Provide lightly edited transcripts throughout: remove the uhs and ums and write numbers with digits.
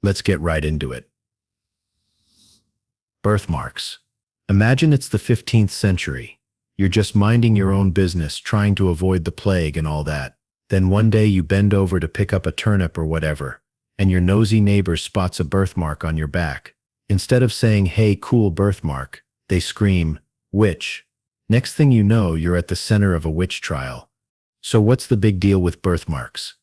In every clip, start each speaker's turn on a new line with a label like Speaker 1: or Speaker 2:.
Speaker 1: Let's get right into it. Birthmarks. Imagine it's the 15th century. You're just minding your own business, trying to avoid the plague and all that. Then one day you bend over to pick up a turnip or whatever, and your nosy neighbor spots a birthmark on your back. Instead of saying, "Hey, cool birthmark," they scream, "Witch." Next thing you know, you're at the center of a witch trial. So what's the big deal with birthmarks?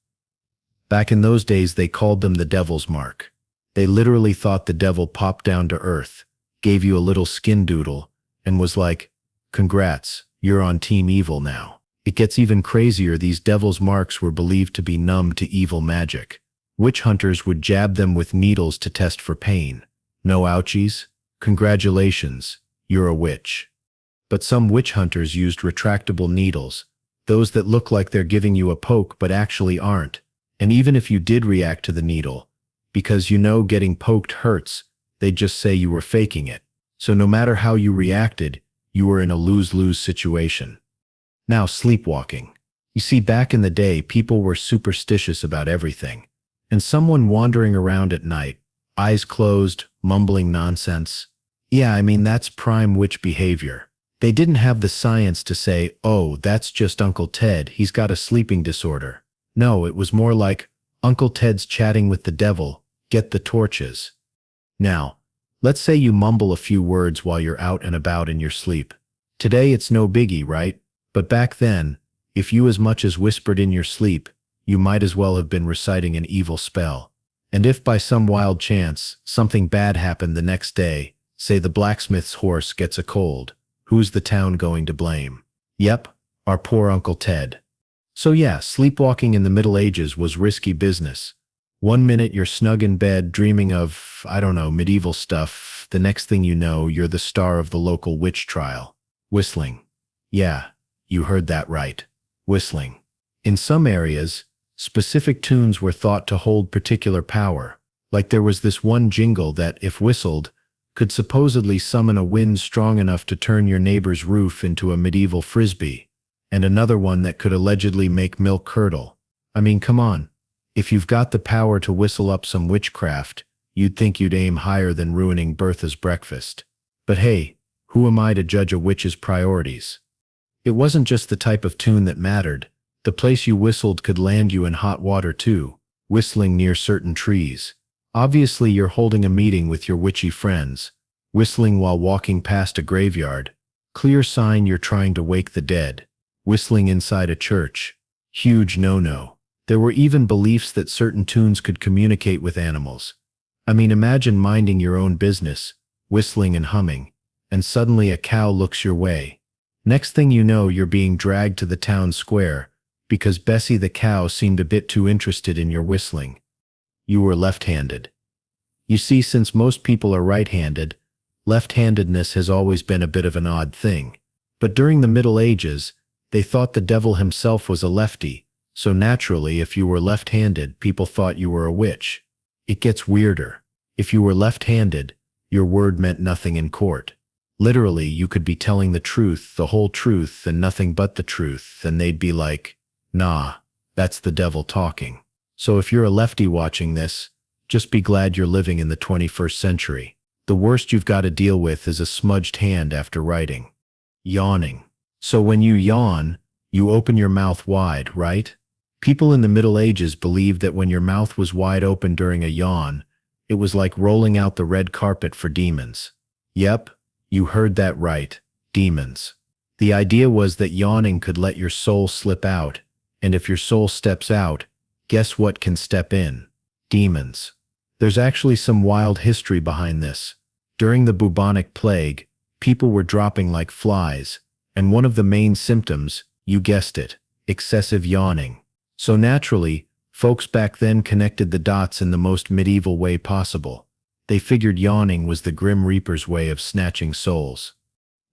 Speaker 1: Back in those days, they called them the devil's mark. They literally thought the devil popped down to earth, gave you a little skin doodle, and was like, "Congrats, you're on Team Evil now." It gets even crazier. These devil's marks were believed to be numb to evil magic. Witch hunters would jab them with needles to test for pain. No ouchies? Congratulations, you're a witch. But some witch hunters used retractable needles, those that look like they're giving you a poke but actually aren't. And even if you did react to the needle, because getting poked hurts, they'd just say you were faking it. So no matter how you reacted, you were in a lose-lose situation. Now, sleepwalking. You see, back in the day, people were superstitious about everything. And someone wandering around at night, eyes closed, mumbling nonsense. Yeah, that's prime witch behavior. They didn't have the science to say, "Oh, that's just Uncle Ted, he's got a sleeping disorder." No, it was more like, "Uncle Ted's chatting with the devil, get the torches." Now, let's say you mumble a few words while you're out and about in your sleep. Today it's no biggie, right? But back then, if you as much as whispered in your sleep, you might as well have been reciting an evil spell. And if by some wild chance, something bad happened the next day, say the blacksmith's horse gets a cold, who's the town going to blame? Yep, our poor Uncle Ted. So yeah, sleepwalking in the Middle Ages was risky business. One minute you're snug in bed dreaming of, medieval stuff. The next thing you know, you're the star of the local witch trial. Whistling. Yeah, you heard that right. Whistling. In some areas, specific tunes were thought to hold particular power. Like there was this one jingle that, if whistled, could supposedly summon a wind strong enough to turn your neighbor's roof into a medieval frisbee. And another one that could allegedly make milk curdle. Come on. If you've got the power to whistle up some witchcraft, you'd think you'd aim higher than ruining Bertha's breakfast. But hey, who am I to judge a witch's priorities? It wasn't just the type of tune that mattered. The place you whistled could land you in hot water too, whistling near certain trees. Obviously you're holding a meeting with your witchy friends, whistling while walking past a graveyard. Clear sign you're trying to wake the dead. Whistling inside a church. Huge no-no. There were even beliefs that certain tunes could communicate with animals. Imagine minding your own business, whistling and humming, and suddenly a cow looks your way. Next thing you know, you're being dragged to the town square, because Bessie the cow seemed a bit too interested in your whistling. You were left-handed. You see, since most people are right-handed, left-handedness has always been a bit of an odd thing. But during the Middle Ages, they thought the devil himself was a lefty, so naturally, if you were left-handed, people thought you were a witch. It gets weirder. If you were left-handed, your word meant nothing in court. Literally, you could be telling the truth, the whole truth, and nothing but the truth, and they'd be like, "Nah, that's the devil talking." So if you're a lefty watching this, just be glad you're living in the 21st century. The worst you've got to deal with is a smudged hand after writing. Yawning. So when you yawn, you open your mouth wide, right? People in the Middle Ages believed that when your mouth was wide open during a yawn, it was like rolling out the red carpet for demons. Yep, you heard that right, demons. The idea was that yawning could let your soul slip out, and if your soul steps out, guess what can step in? Demons. There's actually some wild history behind this. During the bubonic plague, people were dropping like flies, and one of the main symptoms, you guessed it, excessive yawning. So naturally, folks back then connected the dots in the most medieval way possible. They figured yawning was the Grim Reaper's way of snatching souls.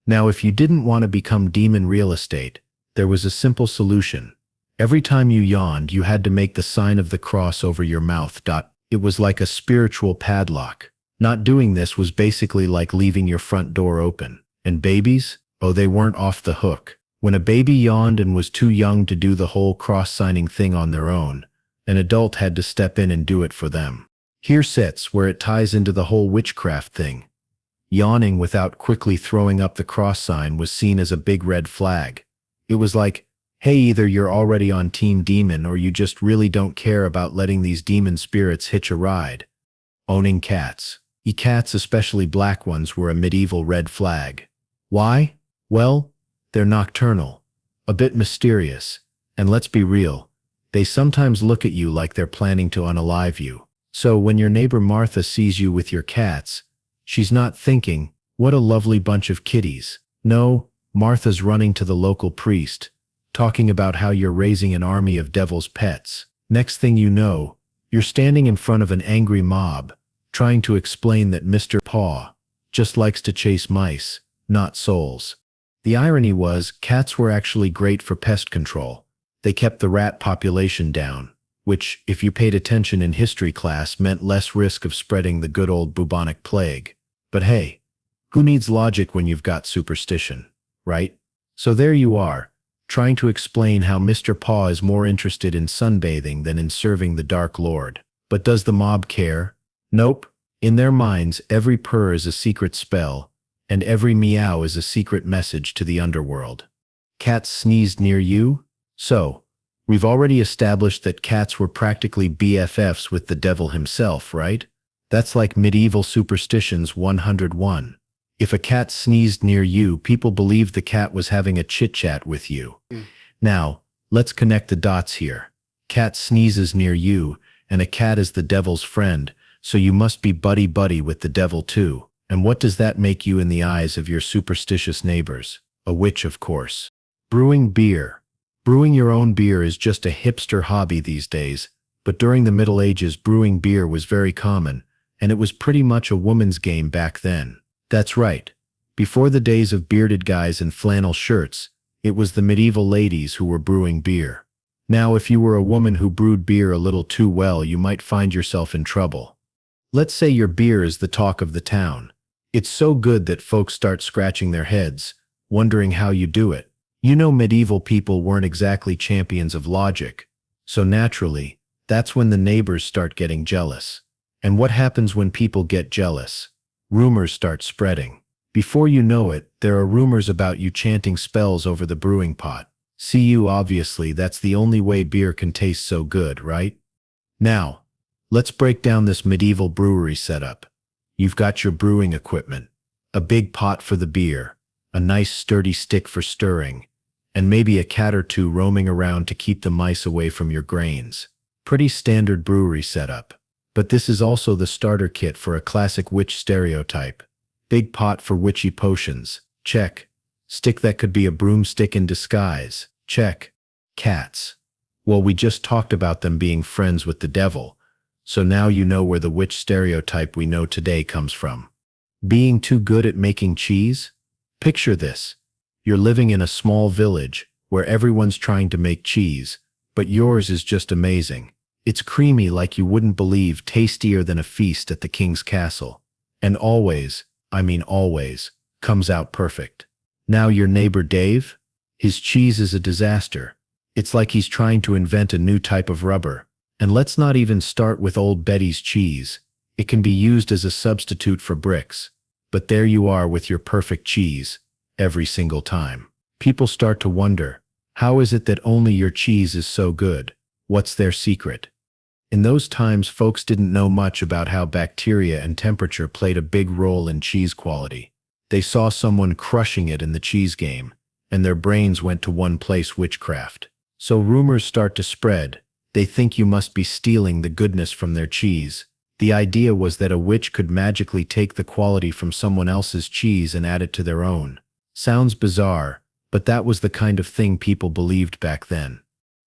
Speaker 1: Now, if you didn't want to become demon real estate, there was a simple solution. Every time you yawned, you had to make the sign of the cross over your mouth. It was like a spiritual padlock. Not doing this was basically like leaving your front door open. And babies? Oh, they weren't off the hook. When a baby yawned and was too young to do the whole cross-signing thing on their own, an adult had to step in and do it for them. Here sits where it ties into the whole witchcraft thing. Yawning without quickly throwing up the cross sign was seen as a big red flag. It was like, hey, either you're already on Team Demon or you just really don't care about letting these demon spirits hitch a ride. Owning cats. Cats, especially black ones, were a medieval red flag. Why? Well, they're nocturnal, a bit mysterious, and let's be real, they sometimes look at you like they're planning to unalive you. So when your neighbor Martha sees you with your cats, she's not thinking, what a lovely bunch of kitties. No, Martha's running to the local priest, talking about how you're raising an army of devil's pets. Next thing you know, you're standing in front of an angry mob, trying to explain that Mr. Paw just likes to chase mice, not souls. The irony was, cats were actually great for pest control. They kept the rat population down, which, if you paid attention in history class, meant less risk of spreading the good old bubonic plague. But hey, who needs logic when you've got superstition, right? So there you are, trying to explain how Mr. Paw is more interested in sunbathing than in serving the Dark Lord. But does the mob care? Nope. In their minds, every purr is a secret spell, and every meow is a secret message to the underworld. Cats sneezed near you? So, we've already established that cats were practically BFFs with the devil himself, right? That's like medieval superstitions 101. If a cat sneezed near you, people believed the cat was having a chit-chat with you. Now, let's connect the dots here. Cat sneezes near you, and a cat is the devil's friend, so you must be buddy-buddy with the devil too. And what does that make you in the eyes of your superstitious neighbors? A witch, of course. Brewing beer. Brewing your own beer is just a hipster hobby these days, but during the Middle Ages brewing beer was very common, and it was pretty much a woman's game back then. That's right. Before the days of bearded guys in flannel shirts, it was the medieval ladies who were brewing beer. Now, if you were a woman who brewed beer a little too well, you might find yourself in trouble. Let's say your beer is the talk of the town. It's so good that folks start scratching their heads, wondering how you do it. You know, medieval people weren't exactly champions of logic, so naturally, that's when the neighbors start getting jealous. And what happens when people get jealous? Rumors start spreading. Before you know it, there are rumors about you chanting spells over the brewing pot. See you, obviously, that's the only way beer can taste so good, right? Now, let's break down this medieval brewery setup. You've got your brewing equipment, a big pot for the beer, a nice sturdy stick for stirring, and maybe a cat or two roaming around to keep the mice away from your grains. Pretty standard brewery setup. But this is also the starter kit for a classic witch stereotype. Big pot for witchy potions. Check. Stick that could be a broomstick in disguise. Check. Cats. Well, we just talked about them being friends with the devil, so now you know where the witch stereotype we know today comes from. Being too good at making cheese? Picture this. You're living in a small village where everyone's trying to make cheese, but yours is just amazing. It's creamy like you wouldn't believe, tastier than a feast at the king's castle. And always, I mean always, comes out perfect. Now your neighbor Dave? His cheese is a disaster. It's like he's trying to invent a new type of rubber. And let's not even start with Old Betty's cheese. It can be used as a substitute for bricks. But there you are with your perfect cheese, every single time. People start to wonder, how is it that only your cheese is so good? What's their secret? In those times, folks didn't know much about how bacteria and temperature played a big role in cheese quality. They saw someone crushing it in the cheese game, and their brains went to one place: witchcraft. So rumors start to spread. They think you must be stealing the goodness from their cheese. The idea was that a witch could magically take the quality from someone else's cheese and add it to their own. Sounds bizarre, but that was the kind of thing people believed back then.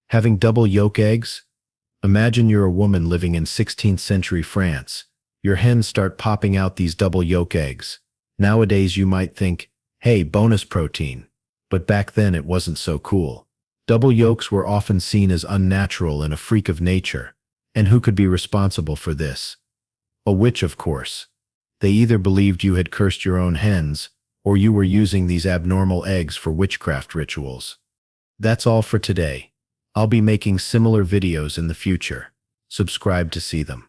Speaker 1: Having double yolk eggs? Imagine you're a woman living in 16th century France. Your hens start popping out these double yolk eggs. Nowadays you might think, hey, bonus protein. But back then it wasn't so cool. Double yolks were often seen as unnatural and a freak of nature. And who could be responsible for this? A witch, of course. They either believed you had cursed your own hens, or you were using these abnormal eggs for witchcraft rituals. That's all for today. I'll be making similar videos in the future. Subscribe to see them.